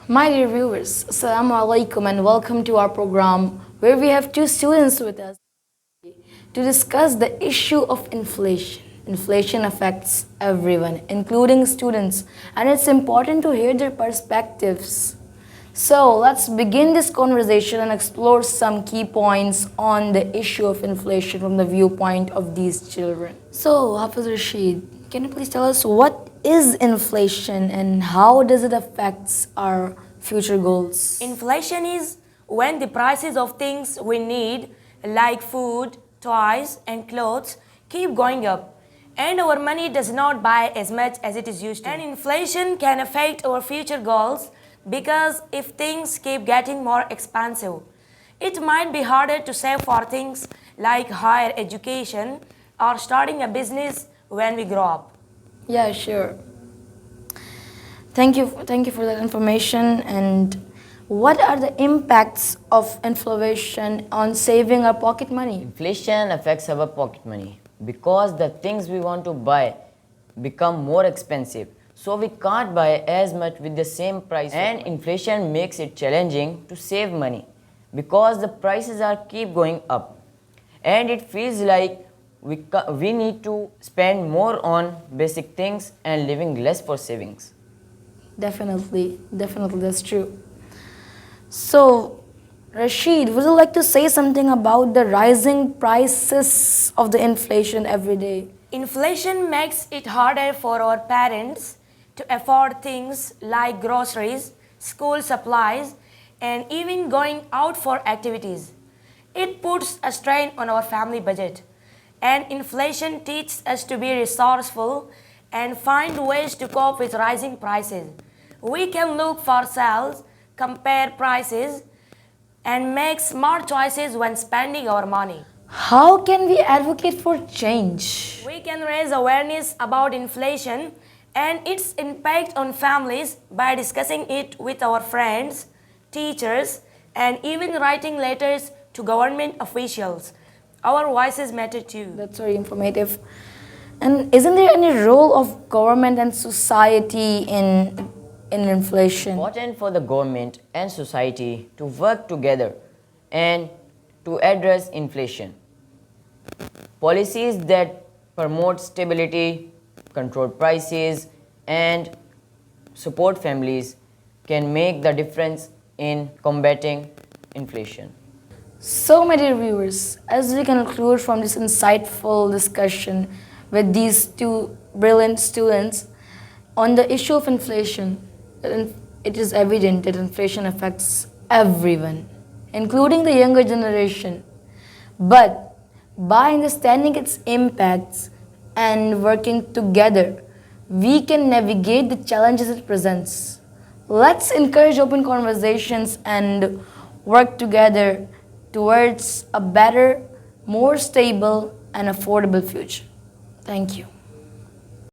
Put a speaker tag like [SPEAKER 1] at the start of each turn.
[SPEAKER 1] My dear viewers, Assalamu alaikum and welcome to our program where we have two students with us to discuss the issue of inflation. Inflation affects everyone, including students, and it's important to hear their perspectives. So let's begin this conversation and explore some key points on the issue of inflation from the viewpoint of these children. So, Hafiz Rashid, can you please tell us what is inflation and how does it affect our future goals?
[SPEAKER 2] Inflation is when the prices of things we need, like food, toys, and clothes, keep going up, and our money does not buy as much as it is used to. And inflation can affect our future goals because if things keep getting more expensive, it might be harder to save for things like higher education or starting a business when we grow up.
[SPEAKER 1] Yeah, sure. Thank you for that information. And what are the impacts of inflation on saving our pocket money?
[SPEAKER 3] Inflation affects our pocket money because the things we want to buy become more expensive. So we can't buy as much with the same price. And inflation makes it challenging to save money because the prices are keep going up. And it feels like we need to spend more on basic things and living less for savings.
[SPEAKER 1] Definitely, that's true. So, Rashid, would you like to say something about the rising prices of the inflation every day?
[SPEAKER 2] Inflation makes it harder for our parents to afford things like groceries, school supplies, and even going out for activities. It puts a strain on our family budget. And inflation teaches us to be resourceful and find ways to cope with rising prices. We can look for sales, compare prices, and make smart choices when spending our money.
[SPEAKER 1] How can we advocate for change?
[SPEAKER 2] We can raise awareness about inflation and its impact on families by discussing it with our friends, teachers, and even writing letters to government officials. Our voices matter too.
[SPEAKER 1] That's very informative. And isn't there any role of government and society in inflation?
[SPEAKER 3] Important for the government and society to work together and to address inflation. Policies that promote stability, control prices, and support families can make the difference in combating inflation.
[SPEAKER 1] So, my dear viewers, as we conclude from this insightful discussion with these two brilliant students on the issue of inflation, it is evident that inflation affects everyone, including the younger generation. But by understanding its impacts and working together, we can navigate the challenges it presents. Let's encourage open conversations and work together towards a better, more stable, and affordable future. Thank you.